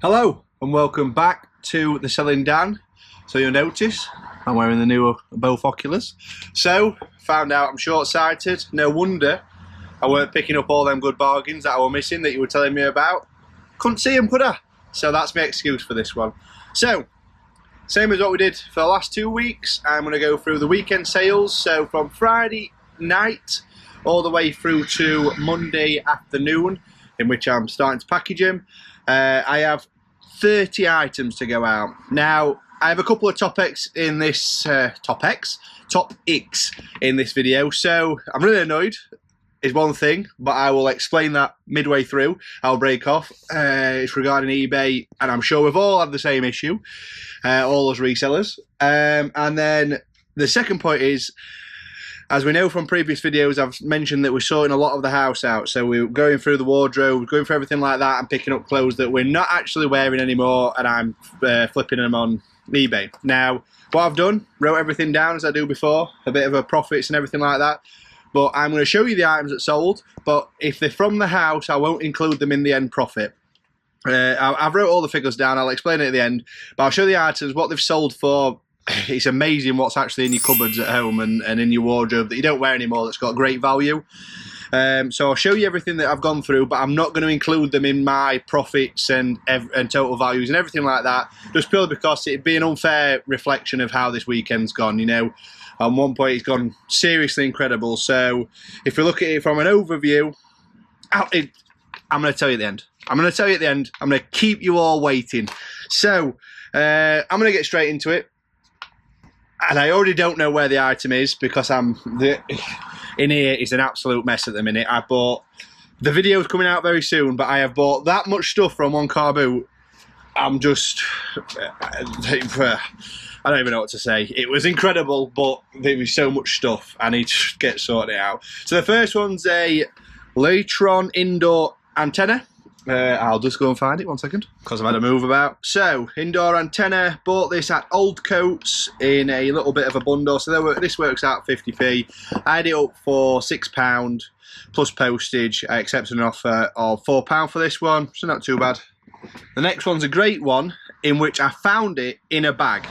Hello and welcome back to the Selling Dan. So you'll notice I'm wearing the new both oculars. So found out I'm short-sighted. No wonder I weren't picking up all them good bargains that I were missing that you were telling me about. Couldn't see them, could I? So that's my excuse for this one. So same as what we did for the last 2 weeks, I'm going to go through the weekend sales. So from Friday night all the way through to Monday afternoon, in which I'm starting to package them. I have 30 items to go out. Now, I have a couple of topics in this topics in this video, so I'm really annoyed is one thing, but I will explain that midway through. I'll break off. It's regarding eBay, and I'm sure we've all had the same issue, all as resellers. And then the second point is, as we know from previous videos, I've mentioned that we're sorting a lot of the house out. So we're going through the wardrobe, going through everything like that, and picking up clothes that we're not actually wearing anymore, and I'm flipping them on eBay. Now, what I've done, wrote everything down as I do before, a bit of a profits and everything like that. But I'm going to show you the items that sold, but if they're from the house, I won't include them in the end profit. I've wrote all the figures down, I'll explain it at the end, but I'll show the items, what they've sold for. It's amazing what's actually in your cupboards at home and in your wardrobe that you don't wear anymore that's got great value. So I'll show you everything that I've gone through, but I'm not going to include them in my profits and total values and everything like that, just purely because it'd be an unfair reflection of how this weekend's gone. You know, at one point it's gone seriously incredible. So if we look at it from an overview, I'm going to tell you at the end. I'm going to keep you all waiting. So I'm going to get straight into it. And I already don't know where the item is because in here is an absolute mess at the minute. I bought, the video's coming out very soon, but I have bought that much stuff from one car boot. I'm just, I don't even know what to say. It was incredible, but there was so much stuff. I need to get sorted out. So the first one's a Latron indoor antenna. I'll just go and find it 1 second because I've had a move about. So, indoor antenna, bought this at Old Coats in a little bit of a bundle. So this works out 50p. I had it up for £6 plus postage. I accepted an offer of £4 for this one, so not too bad. The next one's a great one in which I found it in a bag.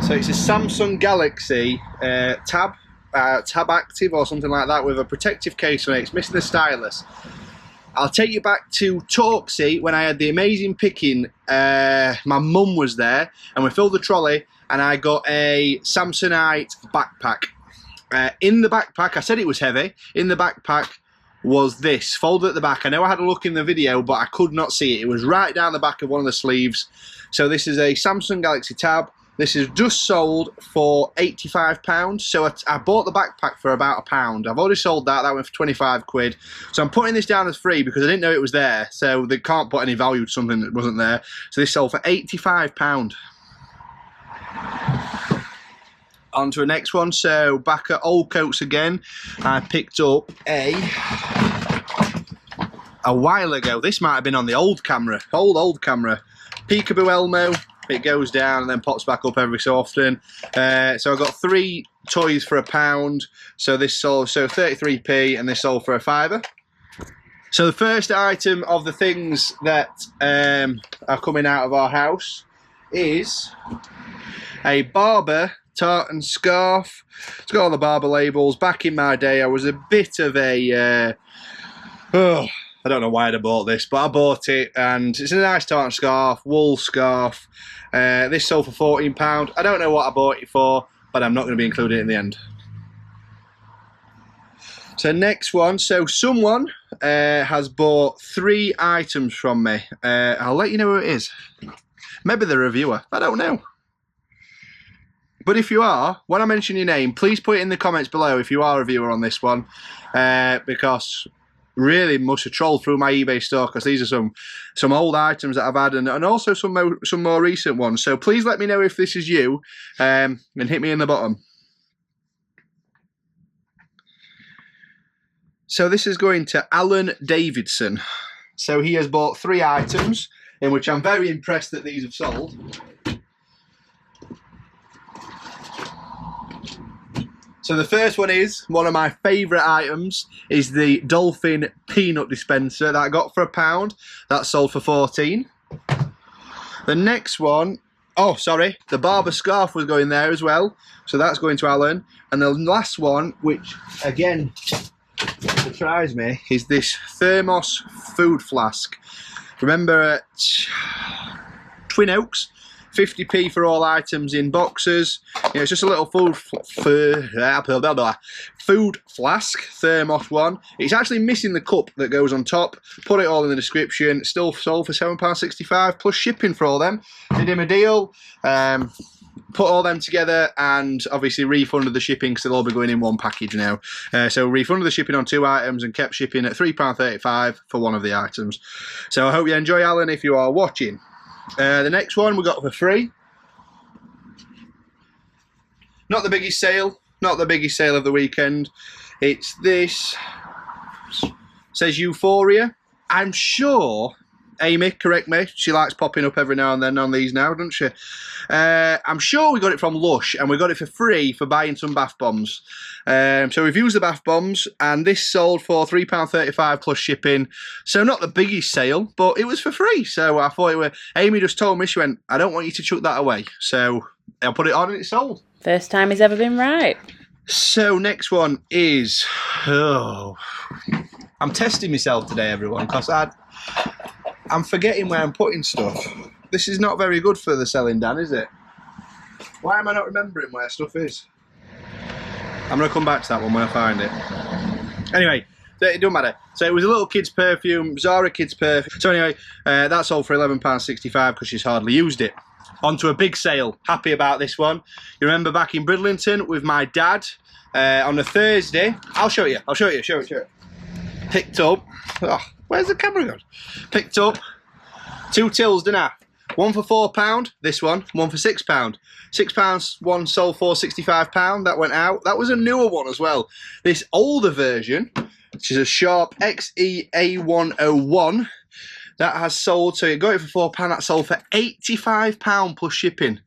So it's a Samsung Galaxy Tab Active or something like that with a protective case on it. It's missing the stylus. I'll take you back to Torksey when I had the amazing picking. My mum was there and we filled the trolley and I got a Samsonite backpack. In the backpack, I said it was heavy, in the backpack was this, folded at the back. I know I had a look in the video but I could not see it. It was right down the back of one of the sleeves. So this is a Samsung Galaxy Tab. This is just sold for £85. So I bought the backpack for about £1. I've already sold that went for 25 quid. So I'm putting this down as free because I didn't know it was there. So they can't put any value to something that wasn't there. So this sold for £85. On to the next one. So back at Old Coats again, I picked up a while ago. This might have been on the old camera, old camera. Peekaboo Elmo. It goes down and then pops back up every so often. So I got 3 toys for £1. So this sold, so 33p, and this sold for £5. So the first item of the things that are coming out of our house is a Barber tartan scarf. It's got all the Barber labels. Back in my day, I was a bit of a I don't know why I'd have bought this, but I bought it, and it's a nice tartan scarf, wool scarf. This sold for £14. I don't know what I bought it for, but I'm not going to be including it in the end. So next one, so someone has bought 3 items from me. I'll let you know who it is. Maybe the reviewer, I don't know. But if you are, when I mention your name, please put it in the comments below if you are a viewer on this one, because really must have trolled through my eBay store because these are some old items that I've had and also some more recent ones. So please let me know if this is you and hit me in the bottom. So this is going to Alan Davidson. So he has bought 3 items in which I'm very impressed that these have sold. So the first one is, one of my favourite items, is the Dolphin peanut dispenser that I got for £1. That sold for 14. The next one, oh sorry, the barber scarf was going there as well, so that's going to Alan. And the last one, which again surprised me, is this thermos food flask. Remember at Twin Oaks, 50p for all items in boxes. You know, it's just a little food flask, thermos one. It's actually missing the cup that goes on top. Put it all in the description. Still sold for £7.65 plus shipping for all them. Did him a deal. Put all them together and obviously refunded the shipping because they'll all be going in one package now. So refunded the shipping on 2 items and kept shipping at £3.35 for one of the items. So I hope you enjoy, Alan, if you are watching. The next one we got for free. Not the biggest sale, not the biggest sale of the weekend. It's this, says Euphoria. I'm sure, Amy, correct me, she likes popping up every now and then on these now, doesn't she? I'm sure we got it from Lush and we got it for free for buying some bath bombs. So we've used the bath bombs and this sold for £3.35 plus shipping. So not the biggest sale, but it was for free. So I thought it were, Amy just told me, she went, I don't want you to chuck that away. So I put it on and it sold. First time he's ever been right. So next one is, oh, I'm testing myself today, everyone, because I'm forgetting where I'm putting stuff. This is not very good for the selling, Dan, is it? Why am I not remembering where stuff is? I'm going to come back to that one when I find it. Anyway, it don't matter. So it was a little kid's perfume, Zara kid's perfume. So anyway, that sold for £11.65 because she's hardly used it. On to a big sale. Happy about this one. You remember back in Bridlington with my dad on a Thursday. I'll show you. Show it. Picked up. Oh, where's the camera gone? Picked up 2 tills, didn't I? One for £4, this one for £6. £6 one sold for £65, that went out. That was a newer one as well. This older version, which is a Sharp XEA101, that has sold, so you got it for £4, that sold for £85 plus shipping.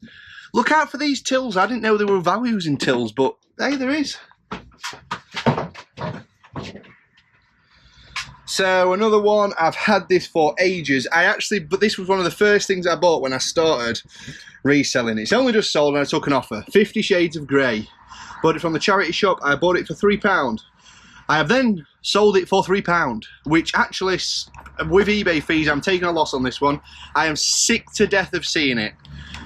Look out for these tills. I didn't know there were values in tills, but hey, there is. So another one, I've had this for ages. But this was one of the first things I bought when I started reselling. It's only just sold and I took an offer. 50 Shades of Grey. Bought it from the charity shop. I bought it for £3. I have then sold it for £3, which actually, with eBay fees, I'm taking a loss on this one. I am sick to death of seeing it.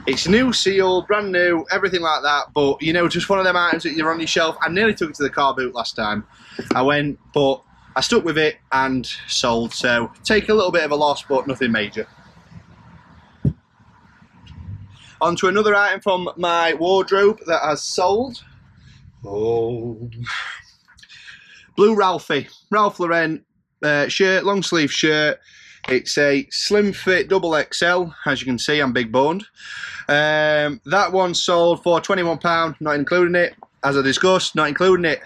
It's new, sealed, brand new, everything like that, but you know, just one of them items that you're on your shelf. I nearly took it to the car boot last time. I went, but I stuck with it and sold, so take a little bit of a loss, but nothing major. On to another item from my wardrobe that has sold. Oh. Blue Ralphie, Ralph Lauren shirt, long sleeve shirt. It's a slim fit double XL, as you can see, I'm big boned. That one sold for £21, not including it. As I discussed, not including it.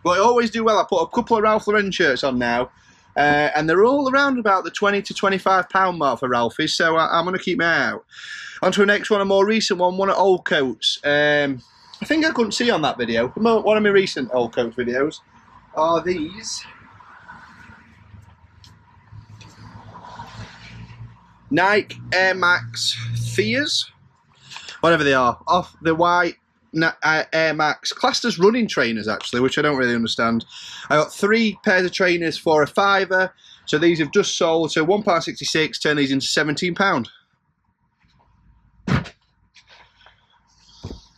But I always do well. I put a couple of Ralph Lauren shirts on now, and they're all around about the £20 to £25 mark for Ralphie's, so I'm going to keep my eye out. On to the next one, a more recent one at Old Coats. I think I couldn't see on that video. One of my recent Old Coats videos are these Nike Air Max Fears, whatever they are, off the white Air Max, classed as running trainers actually, which I don't really understand. I got 3 pairs of trainers for £5, so these have just sold, so £1.66, turn these into £17.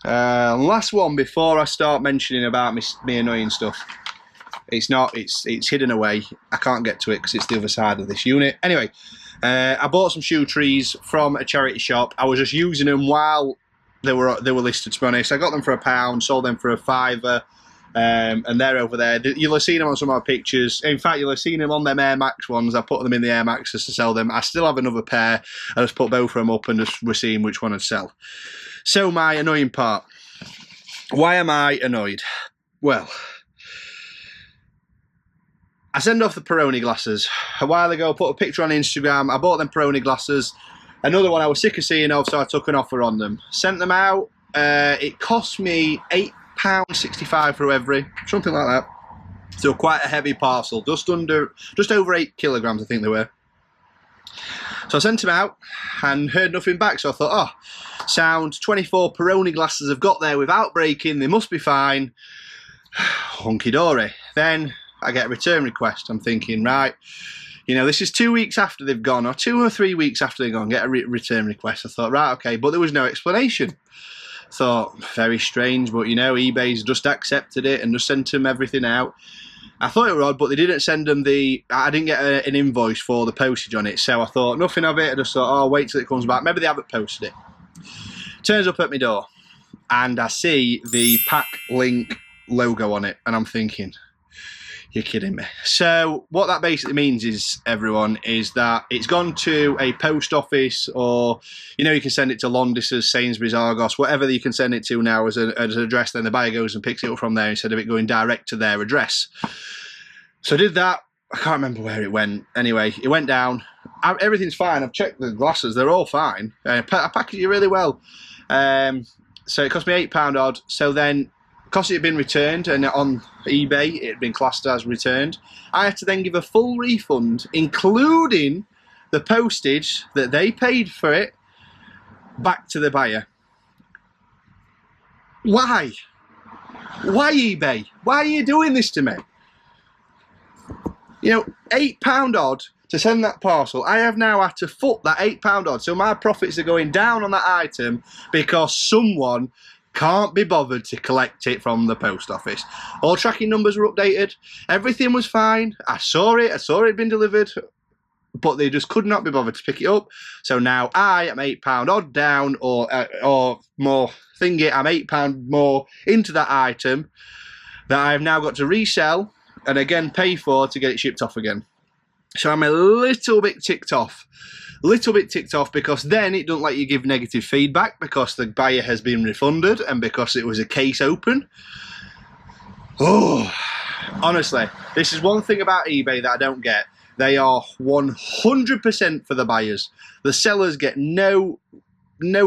Last one before I start mentioning about me annoying stuff. It's hidden away. I can't get to it because it's the other side of this unit. Anyway, I bought some shoe trees from a charity shop. I was just using them while they were listed, to be honest. I got them for £1, sold them for £5, and they're over there. You'll have seen them on some of my pictures. In fact, you'll have seen them on them Air Max ones. I put them in the Air Maxes to sell them. I still have another pair. I just put both of them up and just we're seeing which one I'd sell. So my annoying part. Why am I annoyed? Well, I send off the Peroni glasses. A while ago, I put a picture on Instagram. I bought them Peroni glasses. Another one I was sick of seeing of, so I took an offer on them. Sent them out. It cost me £8.65 for every, something like that. So quite a heavy parcel, just over 8 kilograms, I think they were. So I sent them out and heard nothing back. So I thought, oh, sound 24 Peroni glasses have got there without breaking. They must be fine. Hunky-dory. Then I get a return request. I'm thinking, right, you know, this is 2 weeks after they've gone, or 2 or 3 weeks after they've gone, get a return request. I thought, right, okay, but there was no explanation. Thought, very strange, but you know, eBay's just accepted it and just sent them everything out. I thought it was odd, but they didn't send them I didn't get an invoice for the postage on it, so I thought nothing of it. I just thought, oh, wait till it comes back. Maybe they haven't posted it. Turns up at my door, and I see the Pack Link logo on it, and I'm thinking, you're kidding me. So what that basically means is, everyone, is that it's gone to a post office, or, you know, you can send it to Londis's, Sainsbury's, Argos, whatever you can send it to now as an address. Then the buyer goes and picks it up from there instead of it going direct to their address. So I did that. I can't remember where it went. Anyway, it went down. Everything's fine. I've checked the glasses. They're all fine. I packaged it really well. So it cost me £8 odd. So then, because it had been returned and on eBay it had been classed as returned, I had to then give a full refund, including the postage that they paid for it, back to the buyer. Why? Why, eBay? Why are you doing this to me? You know, £8 odd to send that parcel. I have now had to foot that £8 odd, so my profits are going down on that item because someone can't be bothered to collect it from the post office. All tracking numbers were updated. Everything was fine. I saw it had been delivered, but they just could not be bothered to pick it up. So now I am £8 odd down, or more thingy. I'm £8 more into that item that I have now got to resell and again pay for to get it shipped off again. So I'm a little bit ticked off. Because then it doesn't let you give negative feedback because the buyer has been refunded and because it was a case open. Oh, honestly, this is one thing about eBay that I don't get. They are 100% for the buyers. The sellers get no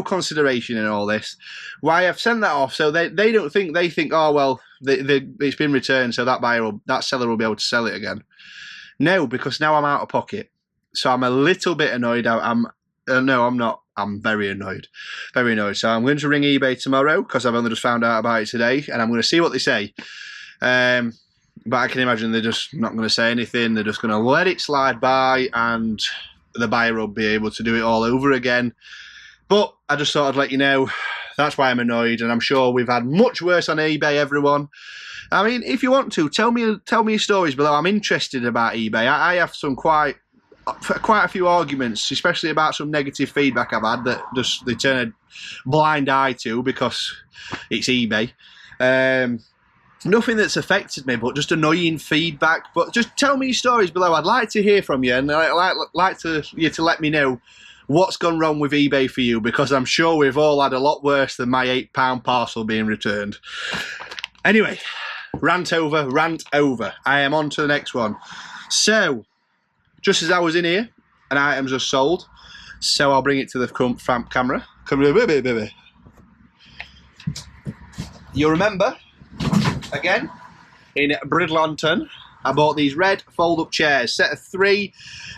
consideration in all this. Why I've sent that off, so they don't think, they think, oh well, it's been returned, so that seller will be able to sell it again. No, because now I'm out of pocket. So I'm a little bit annoyed. No, I'm not. I'm very annoyed. Very annoyed. So I'm going to ring eBay tomorrow because I've only just found out about it today, and I'm going to see what they say. But I can imagine they're just not going to say anything. They're just going to let it slide by, and the buyer will be able to do it all over again. But I just thought I'd let you know. That's why I'm annoyed, and I'm sure we've had much worse on eBay, everyone. I mean, if you want to, tell me your stories below. I'm interested about eBay. I have some quite a few arguments, especially about some negative feedback I've had that just they turn a blind eye to because it's eBay. Nothing that's affected me, but just annoying feedback. But just tell me your stories below. I'd like to hear from you, and I'd like you to let me know what's gone wrong with eBay for you, because I'm sure we've all had a lot worse than my £8 parcel being returned. Anyway, rant over. I am on to the next one. So, just as I was in here, an item's just sold. So I'll bring it to the camera. Come here, baby. You'll remember, again, in Bridlington, I bought these red fold-up chairs, set of 3.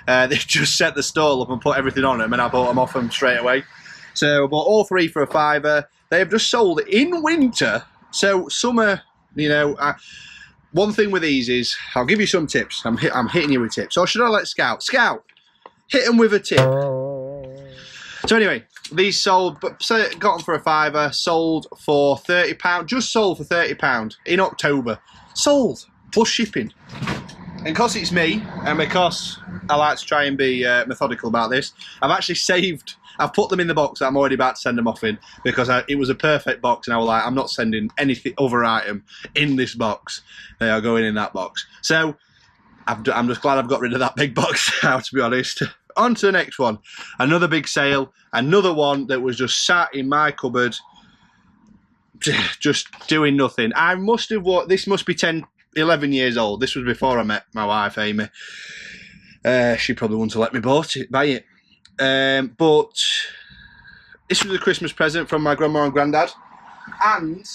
They just set the stall up and put everything on them, and I bought them off them straight away. So I bought all 3 for £5. They have just sold in winter. So summer, you know, one thing with these is, I'll give you some tips. I'm hitting you with tips. Or should I let Scout? Scout, hit them with a tip. So anyway, these sold, but so got them for £5, sold for £30. Just sold for £30 in October. Sold, plus shipping. And because it's me, and because I like to try and be methodical about this, I've put them in the box that I'm already about to send them off in, because it was a perfect box, and I was like, I'm not sending anything other item in this box. They are going in that box. So I'm just glad I've got rid of that big box now, to be honest. On to the next one. Another big sale. Another one that was just sat in my cupboard, just doing nothing. This must be 11 years old. This was before I met my wife, Amy. She probably wouldn't have let me buy it. But this was a Christmas present from my grandma and granddad, and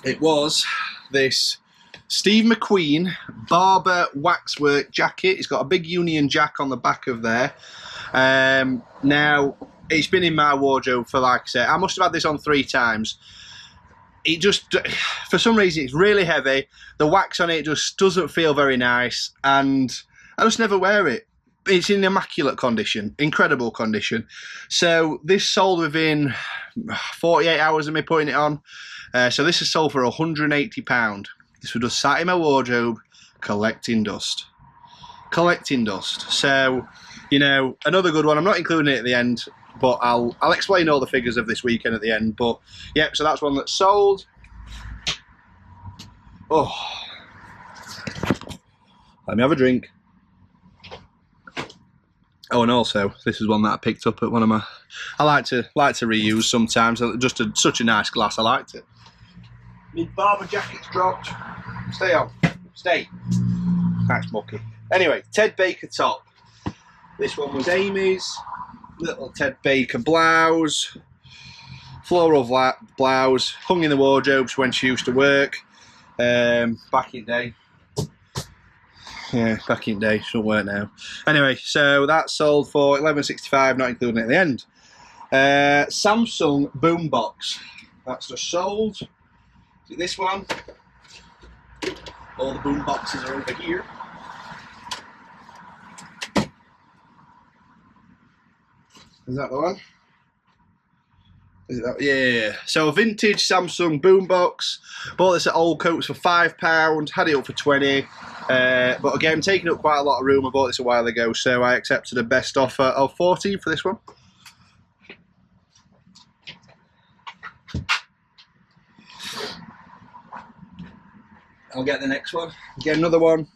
it was this Steve McQueen Barber waxwork jacket. It's got a big Union Jack on the back of there. Now, it's been in my wardrobe for, like I said, I must have had this on 3 times. It just, for some reason, it's really heavy. The wax on it just doesn't feel very nice, and I just never wear it. It's in immaculate condition, incredible condition. So this sold within 48 hours of me putting it on. So this is sold for £180. This was just sat in my wardrobe, collecting dust. Collecting dust. So, you know, another good one. I'm not including it at the end, but I'll explain all the figures of this weekend at the end. But yeah, so that's one that sold. Oh, let me have a drink. Oh, and also this is one that I picked up at one of my. I like to reuse sometimes. Just such a nice glass. I liked it. My Barber jacket's dropped. Stay on. Stay. That's mucky. Anyway, Ted Baker top. This one was Amy's. Little Ted Baker blouse. Floral blouse. Hung in the wardrobes when she used to work. Back in day. Yeah, back in day. Shouldn't work now. Anyway, so that sold for $11.65, not including it at the end. Samsung Boombox. That's just sold. Is it this one? All the boom boxes are over here. Is that the one? Is it that? Yeah. So a vintage Samsung boombox. Bought this at Old Coats for £5. Had it up for 20. But again, taking up quite a lot of room. I bought this a while ago, so I accepted a best offer of 14 for this one. I'll get the next one. Get another one.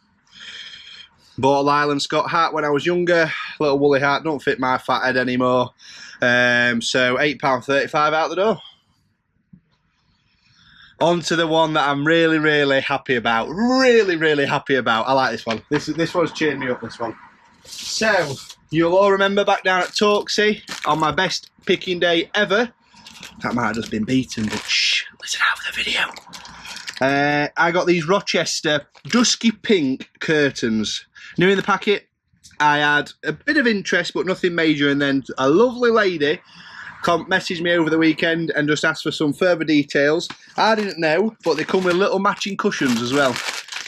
Bought a Lyle and Scott hat when I was younger. Little woolly hat. Don't fit my fat head anymore. So £8.35 out the door. On to the one that I'm really, really happy about. Really, really happy about. I like this one. This one's cheered me up, this one. So, you'll all remember back down at Torksey on my best picking day ever. That might have just been beaten, but shh, listen out for the video. I got these Rochester dusky pink curtains. New in the packet. I had a bit of interest, but nothing major, and then a lovely lady messaged me over the weekend and just asked for some further details. I didn't know, but they come with little matching cushions as well.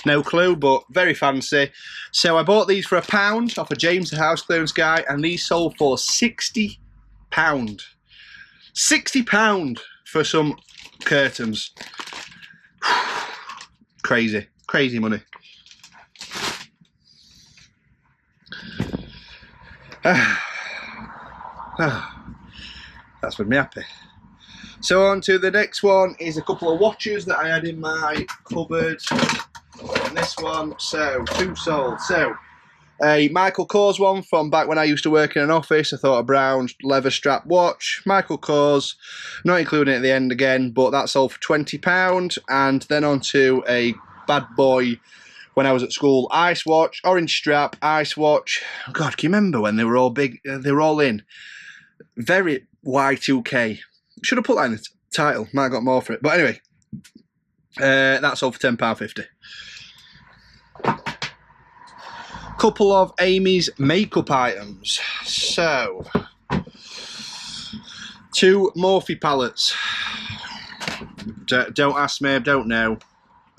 No clue, but very fancy. So I bought these for £1 off of James, the house clearance guy, and these sold for £60. £60 for some curtains. Crazy, crazy money. That's made me happy. So on to the next one is a couple of watches that I had in my cupboard. And this one, so 2 sold. So a Michael Kors one from back when I used to work in an office. I thought a brown leather strap watch. Michael Kors, not including it at the end again, but that sold for £20. And then on to a bad boy when I was at school, ice watch, orange strap, ice watch. God, can you remember when they were all big? They were all in. Very Y2K. Should have put that in the title. Might have got more for it. But anyway, that sold for £10.50. Couple of Amy's makeup items. So, 2 Morphe palettes. Don't ask me, I don't know.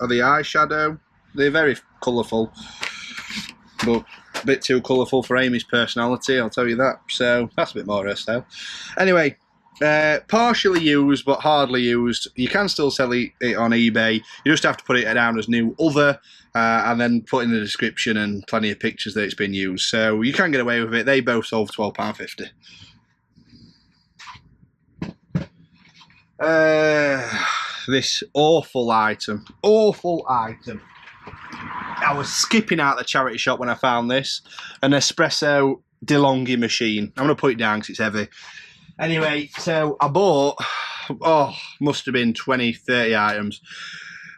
Are they eyeshadow? They're very colourful, but a bit too colourful for Amy's personality, I'll tell you that. So that's a bit more her style. Anyway, partially used but hardly used. You can still sell it on eBay. You just have to put it down as new other, and then put in the description and plenty of pictures that it's been used. So you can get away with it. They both sold for £12.50. This awful item. I was skipping out the charity shop when I found this. An espresso DeLonghi machine. I'm going to put it down because it's heavy. Anyway, so I bought, must have been 20, 30 items.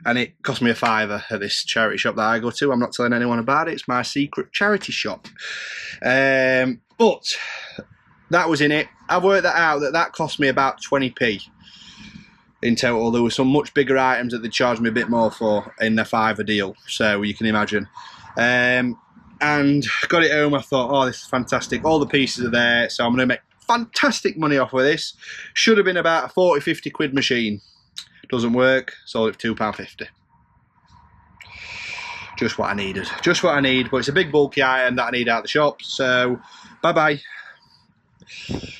And it cost me £5 at this charity shop that I go to. I'm not telling anyone about it. It's my secret charity shop. But that was in it. I worked that out, that cost me about 20p. in total. There were some much bigger items that they charged me a bit more for in the £5 deal, so you can imagine. And got it home, I thought, oh, this is fantastic. All the pieces are there, so I'm going to make fantastic money off of this. Should have been about a 40-50 quid machine. Doesn't work, sold it for £2.50. Just what I needed. Just what I need, but it's a big bulky item that I need out of the shop, so bye-bye.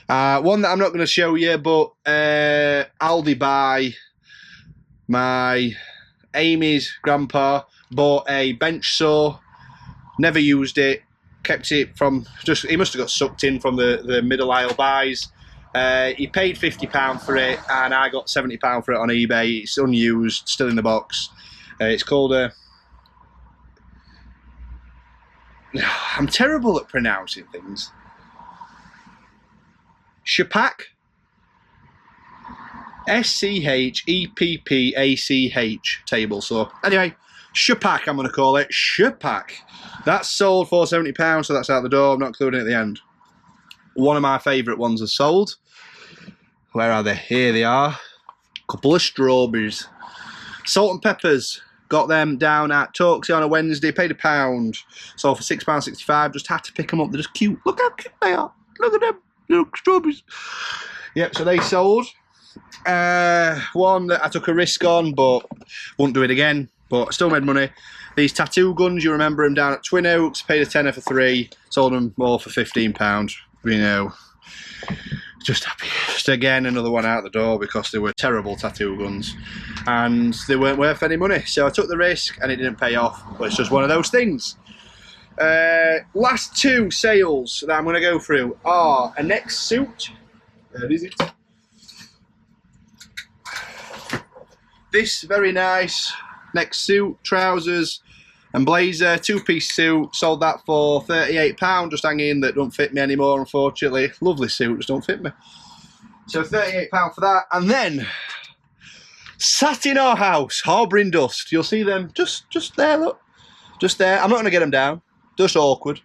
One that I'm not going to show you, but Aldi buy, my Amy's grandpa bought a bench saw, never used it, kept it from, he must have got sucked in from the middle aisle buys. He paid £50 for it, and I got £70 for it on eBay. It's unused, still in the box. It's called a... I'm terrible at pronouncing things. Scheppack? S-C-H-E-P-P-A-C-H table saw. Anyway, Scheppack I'm going to call it. Scheppack. That's sold for £70, so that's out the door. I'm not including it at the end. One of my favourite ones is sold. Where are they? Here they are. Couple of strawberries. Salt and peppers. Got them down at Torksy on a Wednesday. Paid £1. Sold for £6.65. Just had to pick them up. They're just cute. Look how cute they are. Look at them. Look, strawberries. Yep, so they sold. One that I took a risk on, but won't do it again. But still made money. These tattoo guns, you remember them down at Twin Oaks. Paid a tenner for 3. Sold them all for £15. You know, just happy. Just again another one out the door because they were terrible tattoo guns and they weren't worth any money. So I took the risk and it didn't pay off. But it's just one of those things. Last two sales that I'm going to go through are a neck suit. There is it. This very nice neck suit, trousers and blazer, two-piece suit. Sold that for £38, just hanging, that don't fit me anymore, unfortunately. Lovely suit, just don't fit me. So £38 for that. And then, sat in our house, harbouring dust. You'll see them just there, look. Just there. I'm not going to get them down. Just awkward.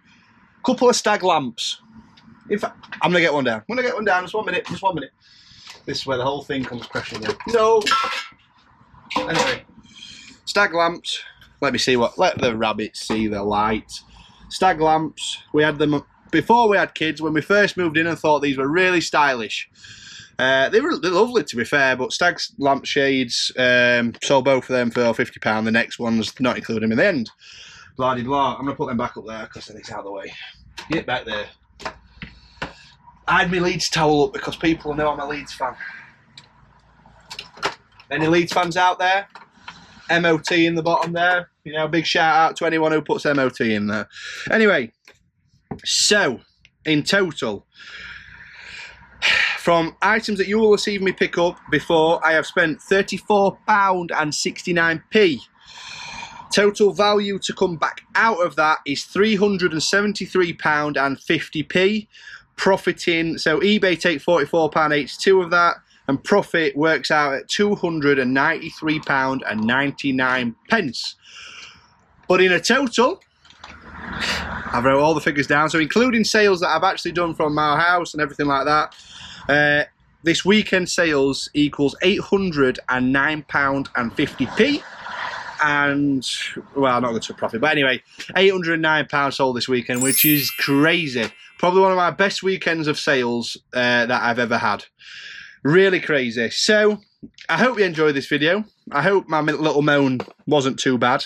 Couple of stag lamps. In fact, I'm going to get one down. I'm going to get one down. Just 1 minute. Just 1 minute. This is where the whole thing comes crashing in. No. Anyway. Stag lamps. Let me see what. Let the rabbits see the light. Stag lamps. We had them before we had kids. When we first moved in and thought these were really stylish. They're lovely, to be fair, but stag lamp shades, sold both of them for £50. The next one's not including in the end. Blah de blah. I'm going to put them back up there because then it's out of the way. Get back there. I had my Leeds towel up because people know I'm a Leeds fan. Any Leeds fans out there? MOT in the bottom there. You know, big shout out to anyone who puts MOT in there. Anyway, so in total, from items that you will have seen me pick up before, I have spent £34.69. Total value to come back out of that is £373.50. Profiting, so eBay take £44.82 of that, and profit works out at £293.99. But in a total, I've wrote all the figures down, so including sales that I've actually done from our house and everything like that, this weekend sales equals £809.50. And, well, I'm not going to profit, but anyway, £809 sold this weekend, which is crazy. Probably one of my best weekends of sales that I've ever had. Really crazy. So, I hope you enjoyed this video. I hope my little moan wasn't too bad.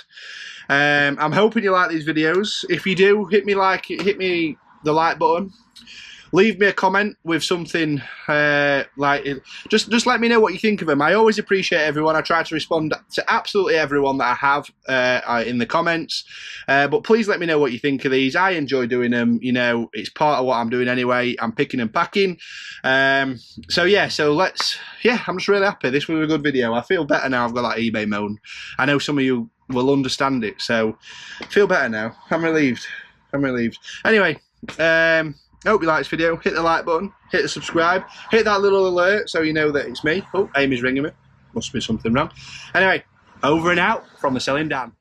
I'm hoping you like these videos. If you do, hit me the like button. Leave me a comment with something just let me know what you think of them. I always appreciate everyone. I try to respond to absolutely everyone that I have in the comments. But please let me know what you think of these. I enjoy doing them. You know, it's part of what I'm doing anyway. I'm picking and packing. So yeah, I'm just really happy. This was a good video. I feel better now I've got that eBay moan. I know some of you will understand it, so I feel better now. I'm relieved. Anyway, I hope you like this video. Hit the like button, hit the subscribe, hit that little alert so you know that it's me. Oh, Amy's ringing me. Must be something wrong. Anyway, over and out from the Selling Dan.